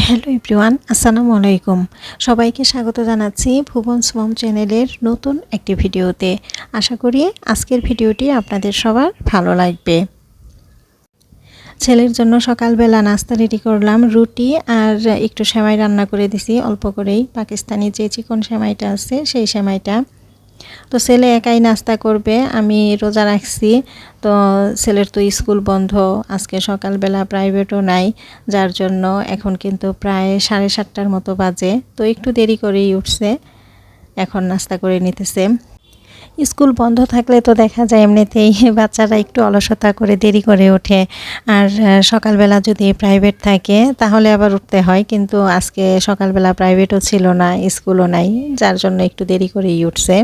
Hello everyone, আসসালামু আলাইকুম। সবাইকে স্বাগত জানাচ্ছি ভুবনস মম চ্যানেলের নতুন একটি ভিডিওতে। আশা করি আজকের ভিডিওটি আপনাদের সবার ভালো লাগবে। ছেলের জন্য সকালবেলা নাস্তা রেডি করলাম, রুটি আর একটু সেমাই রান্না করে দিছি অল্প করেই, পাকিস্তানি যে চিকন সেমাইটা আছে সেই সেমাইটা। তো ছেলে একাই নাস্তা করবে, আমি রোজা রাখছি। তো ছেলের তো স্কুল বন্ধ, আজকে সকালবেলা প্রাইভেটও নাই, যার জন্য এখন কিন্তু প্রায় 7:30টার মতো বাজে। তো একটু দেরি করেই উঠছে, এখন নাস্তা করে নিতেছে। স্কুল বন্ধ থাকলে তো দেখা যায় এমনিতেই বাচ্চারা একটু অলসতা করে দেরি করে ওঠে, আর সকালবেলা যদি প্রাইভেট থাকে তাহলে আবার উঠতে হয়, কিন্তু আজকে সকালবেলা প্রাইভেটও ছিল না, স্কুলও নাই, যার জন্য একটু দেরি করেই উঠছে।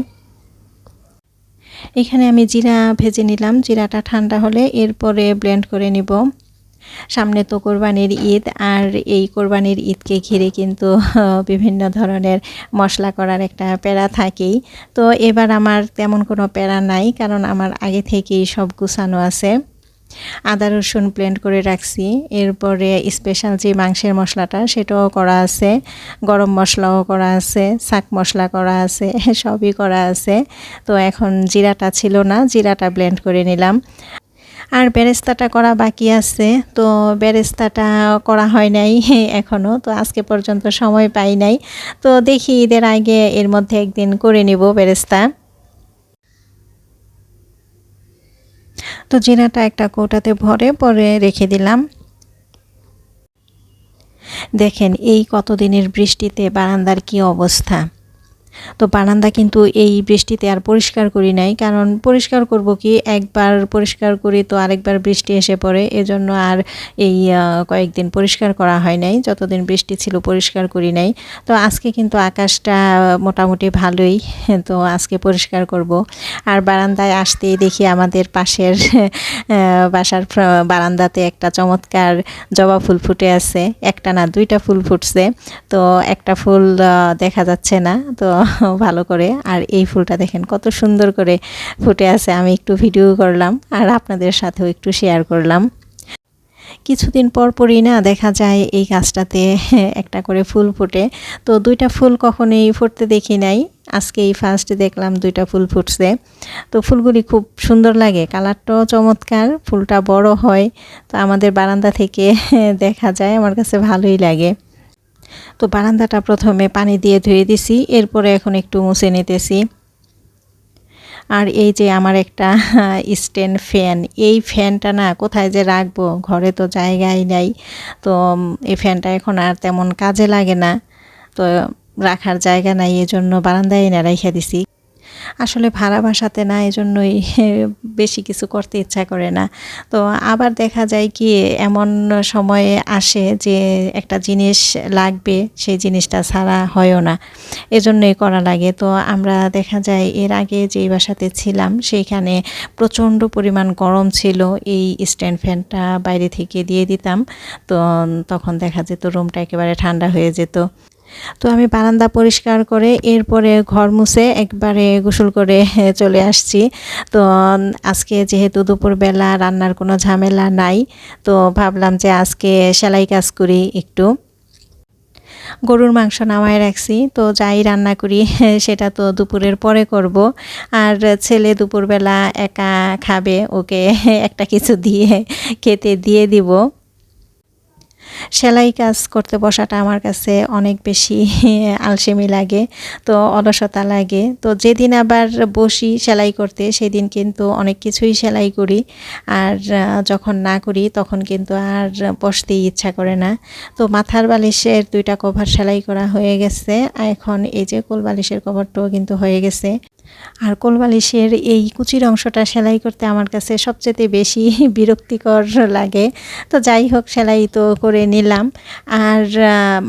এখানে আমি জিরা ভেজে নিলাম, জিরাটা ঠান্ডা হলে এরপরে ব্লেন্ড করে নিব। সামনে তো কোরবানির ঈদ, আর এই কোরবানির ঈদকে ঘিরে কিন্তু বিভিন্ন ধরনের মশলা করার একটা প্যারা থাকেই। তো এবার আমার তেমন কোনো প্যারা নাই, কারণ আমার আগে থেকেই সব গুছানো আছে। আদা রসুন ব্লেন্ড করে রাখছি, এরপরে স্পেশাল যে মাংসের মশলাটা সেটাও করা আছে, গরম মশলাও করা আছে, শাক মশলা করা আছে, সবই করা আছে। তো এখন জিরাটা ছিল না, জিরাটা ব্লেন্ড করে নিলাম। আর বেরেস্তাটা করা বাকি আছে, তো বেরেস্তাটা করা হয় নাই এখনও, তো আজকে পর্যন্ত সময় পাই নাই। তো দেখি ঈদের আগে এর মধ্যে একদিন করে নিব বেরেস্তা। তো জিরাটা একটা কৌটাতে ভরে পরে রেখে দিলাম। দেখেন এই কতদিনের বৃষ্টিতে বারান্দার কি অবস্থা। তো বারান্দা কিন্তু এই বৃষ্টিতে আর পরিষ্কার করি নাই, কারণ পরিষ্কার করব কি, একবার পরিষ্কার করি তো আরেকবার বৃষ্টি এসে পড়ে, এজন্য আর এই কয়েকদিন পরিষ্কার করা হয় নাই, যতদিন বৃষ্টি ছিল পরিষ্কার করি নাই। তো আজকে কিন্তু আকাশটা মোটামুটি ভালোই, তো আজকে পরিষ্কার করব। আর বারান্দায় আসতেই দেখি আমাদের পাশের বাসার বারান্দাতে একটা চমৎকার জবা ফুল ফুটে আছে, একটা না দুইটা ফুল ফুটছে। তো একটা ফুল দেখা যাচ্ছে না তো ভালো করে, আর এই ফুলটা দেখেন কত সুন্দর করে ফুটে আছে। আমি একটু ভিডিও করলাম আর আপনাদের সাথেও একটু শেয়ার করলাম। কিছুদিন পরই না দেখা যায় এই গাছটাতে একটা করে ফুল ফোটে, তো দুইটা ফুল কখনোই ফুটতে দেখি নাই, আজকেই ফার্স্ট দেখলাম দুইটা ফুল ফুটছে। তো ফুলগুলি খুব সুন্দর লাগে, কালারটাও চমৎকার, ফুলটা বড় হয়, তো আমাদের বারান্দা থেকে দেখা যায়, আমার কাছে ভালোই লাগে। তো বারান্দাটা প্রথমে পানি দিয়ে ধুয়ে দিছি, এরপরে এখন একটু মুছে নিতেছি। আর এই যে আমার একটা স্ট্যান্ড ফ্যান, এই ফ্যানটা না কোথায় যে রাখবো, ঘরে তো জায়গাই নাই। তো এই ফ্যানটা এখন আর তেমন কাজে লাগে না, তো রাখার জায়গা নাই, এজন্য বারান্দায় এনে রেখে দিছি। আসলে ভাড়া বাসাতে না, এজন্যই বেশি কিছু করতে ইচ্ছা করে না। তো আবার দেখা যায় কি, এমন সময়ে আসে যে একটা জিনিস লাগবে, সেই জিনিসটা ছাড়া হয়ও না, এজন্যই করা লাগে। তো আমরা দেখা যায় এর আগে যেই বাসাতে ছিলাম সেইখানে প্রচণ্ড পরিমাণ গরম ছিল, এই স্ট্যান্ড ফ্যানটা বাইরে থেকে দিয়ে দিতাম, তো তখন দেখা যেত রুমটা একেবারে ঠান্ডা হয়ে যেত। তো আমি বারান্দা পরিষ্কার করে এরপরে ঘর মুছে একবারে গোসল করে চলে আসছি। তো আজকে যেহেতু দুপুরবেলা রান্নার কোনো ঝামেলা নাই, তো ভাবলাম যে আজকে সেলাই কাজ করি একটু। গরুর মাংস নামায় রাখছি, তো যাই রান্না করি সেটা তো দুপুরের পরে করব। আর ছেলে দুপুরবেলা একা খাবে, ওকে একটা কিছু দিয়ে খেতে দিয়ে দিব। সেলাই কাজ করতে বসাটা আমার কাছে অনেক বেশি আলসেমি লাগে, তো অলসতা লাগে। তো যেদিন আবার বসি সেলাই করতে সেদিন কিন্তু অনেক কিছুই সেলাই করি, আর যখন না করি তখন কিন্তু আর বসতেই ইচ্ছা করে না। তো মাথার বালিশের দুইটা কভার সেলাই করা হয়ে গেছে, এখন এই যে কোল বালিশের কভারটাও কিন্তু হয়ে গেছে। আর কোলবালিশের এই কুচির অংশটা সেলাই করতে আমার কাছে সবচেয়ে বেশি বিরক্তিকর লাগে। তো যাই হোক, সেলাই তো করে নিলাম। আর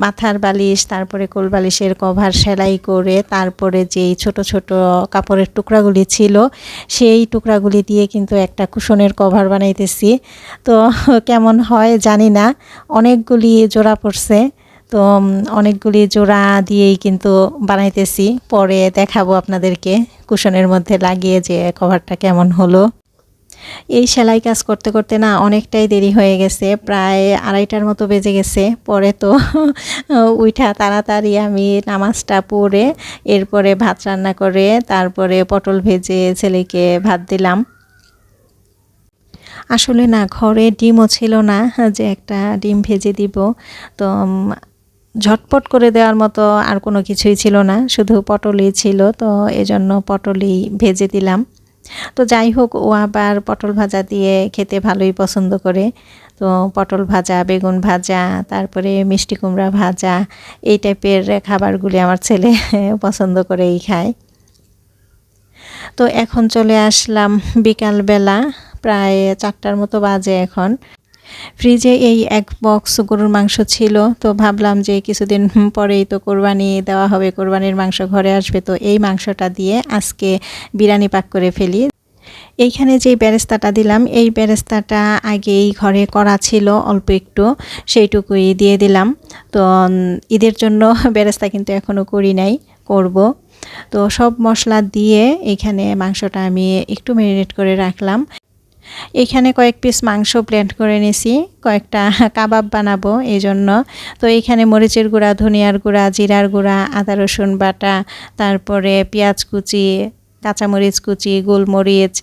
মাথার বালিশ, তারপরে কোলবালিশের কভার সেলাই করে তারপরে যেই ছোট ছোট কাপড়ের টুকরাগুলি ছিল সেই টুকরাগুলি দিয়ে কিন্তু একটা কুশনের কভার বানাইতেছি। তো কেমন হয় জানি না, অনেকগুলি জোড়া পড়ছে, তো অনেকগুলি জোড়া দিয়েই কিন্তু বানাইতেছি, পরে দেখাবো আপনাদেরকে কুশনের মধ্যে লাগিয়ে যে কভারটা কেমন হলো। এই সেলাই কাজ করতে করতে না অনেকটাই দেরি হয়ে গেছে, প্রায় 2:30টার মতো বেজে গেছে। পরে তো উইঠা তাড়াতাড়ি আমি নামাজটা পড়ে এরপরে ভাত রান্না করে তারপরে পটল ভেজে ছেলেকে ভাত দিলাম। আসলে না ঘরে ডিমও ছিল না যে একটা ডিম ভেজে দিব, তো ঝটপট করে দেওয়ার মতো আর কোনো কিছুই ছিল না, শুধু পটলই ছিল, তো এজন্য পটলই ভেজে দিলাম। তো যাই হোক, ও আবার পটল ভাজা দিয়ে খেতে ভালোই পছন্দ করে। তো পটল ভাজা, বেগুন ভাজা, তারপরে মিষ্টি কুমড়া ভাজা, এই টাইপের খাবারগুলি আমার ছেলে পছন্দ করেই খায়। তো এখন চলে আসলাম বিকালবেলা, প্রায় 4টার মতো বাজে এখন। ফ্রিজে এই এক বক্স গরুর মাংস ছিল, তো ভাবলাম যে কিছুদিন পরেই তো কোরবানি দেওয়া হবে, কোরবানির মাংস ঘরে আসবে, তো এই মাংসটা দিয়ে আজকে বিরিয়ানি পাক করে ফেলি। এইখানে যে বেরেস্তাটা দিলাম, এই বেরেস্তাটা আগেই ঘরে করা ছিল অল্প একটু, সেইটুকুই দিয়ে দিলাম। তো ঈদের জন্য বেরেস্তা কিন্তু এখনও করি নাই, করব। তো সব মশলা দিয়ে এখানে মাংসটা আমি একটু ম্যারিনেট করে রাখলাম। এখানে কয়েক পিস মাংস ব্লেন্ড করে নিয়েছি, কয়েকটা কাবাব বানাবো এই জন্য। তো এখানে মরিচের গুঁড়া, ধনিয়ার গুঁড়া, জিরার গুঁড়া, আদা রসুন বাটা, তারপরে পেঁয়াজ কুচি, কাঁচামরিচ কুচি, গোলমরিচ,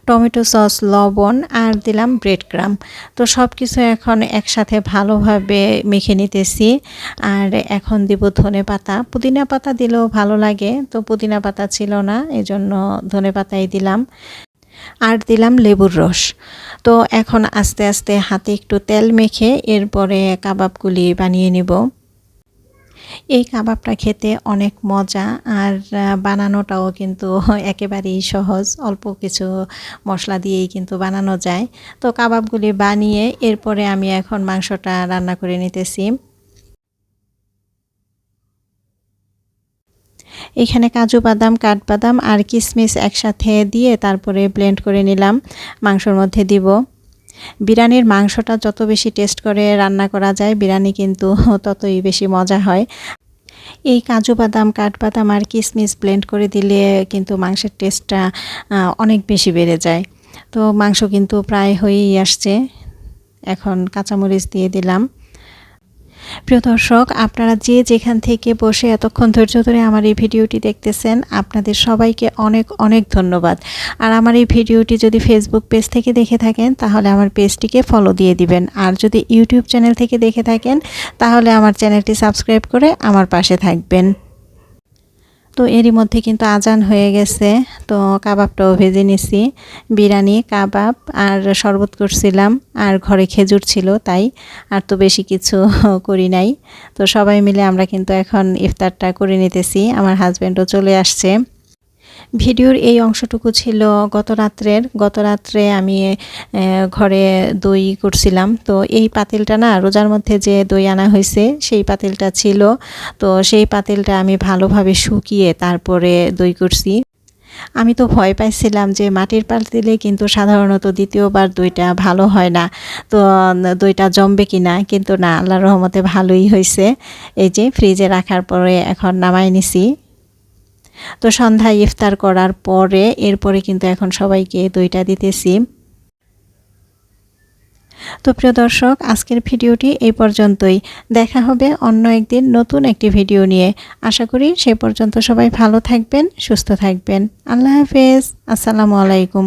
টমেটো সস, লবণ আর দিলাম ব্রেড ক্রাম। তো সব কিছু এখন একসাথে ভালোভাবে মেখে নিতেছি। আর এখন দিব ধনেপাতা, পুদিনা পাতা দিলেও ভালো লাগে, তো পুদিনা পাতা ছিল না, এজন্য ধনেপাতাই দিলাম। আর দিলাম লেবুর রস। তো এখন আস্তে আস্তে হাতে একটু তেল মেখে এরপরে কাবাবগুলি বানিয়ে নিব। এই কাবাবটা খেতে অনেক মজা, আর বানানোটাও কিন্তু একেবারেই সহজ, অল্প কিছু মশলা দিয়েই কিন্তু বানানো যায়। তো কাবাবগুলি বানিয়ে এরপরে আমি এখন মাংসটা রান্না করে নিতেছি। এখানে কাজু বাদাম, কাঠবাদাম আর কিশমিশ একসাথে দিয়ে তারপরে ব্লেন্ড করে নিলাম, মাংসর মধ্যে দিব। বিরিয়ানির মাংসটা যত বেশি টেস্ট করে রান্না করা যায়, বিরিয়ানি কিন্তু ততই বেশি মজা হয়। এই কাজু বাদাম, কাঠবাদাম আর কিশমিশ ব্লেন্ড করে দিলে কিন্তু মাংসের টেস্টটা অনেক বেশি বেড়ে যায়। তো মাংস কিন্তু প্রায় হয়েই আসছে, এখন কাঁচামরিচ দিয়ে দিলাম। প্রিয় দর্শক, আপনারা যে যেখান থেকে বসে এতক্ষণ ধৈর্য ধরে আমার এই ভিডিওটি দেখতেছেন, আপনাদের সবাইকে অনেক অনেক ধন্যবাদ। আর আমার এই ভিডিওটি যদি ফেসবুক পেজ থেকে দেখে থাকেন তাহলে আমার পেজটিকে ফলো দিয়ে দিবেন, আর যদি ইউটিউব চ্যানেল থেকে দেখে থাকেন তাহলে আমার চ্যানেলটি সাবস্ক্রাইব করে আমার পাশে থাকবেন। তো এরই মধ্যে কিন্তু আজান হয়ে গেছে, তো কাবাবটাও ভেজে নিছি। বিরিয়ানি, কাবাব আর শরবত করছিলাম, আর ঘরে খেজুর ছিল তাই, আর তো বেশি কিছু করি নাই। তো সবাই মিলে আমরা কিন্তু এখন ইফতারটা করে নিতেছি, আমার হাজব্যান্ডও চলে আসছে। ভিডিওর এই অংশটুকু ছিল গত রাত্রে আমি ঘরে দই করছিলাম। তো এই পাতিলটা না, রোজার মধ্যে যে দই আনা হয়েছে সেই পাতিলটা ছিল, তো সেই পাতিলটা আমি ভালোভাবে শুকিয়ে তারপরে দই করছি। আমি তো ভয় পাইছিলাম যে মাটির পাতিলে কিন্তু সাধারণত দ্বিতীয়বার দইটা ভালো হয় না, তো দইটা জমবে কি না, কিন্তু না, আল্লাহর রহমতে ভালোই হয়েছে। এই যে ফ্রিজে রাখার পরে এখন নামাই নিছি। তো সন্ধ্যায় ইফতার করার পরে এরপরে কিন্তু এখন সবাইকে দইটা দিতেছি। তো প্রিয় দর্শক, আজকের ভিডিওটি এই পর্যন্তই। দেখা হবে অন্য একদিন নতুন একটি ভিডিও নিয়ে। আশা করি সে পর্যন্ত সবাই ভালো থাকবেন, সুস্থ থাকবেন। আল্লাহ হাফেজ, আসসালামু আলাইকুম।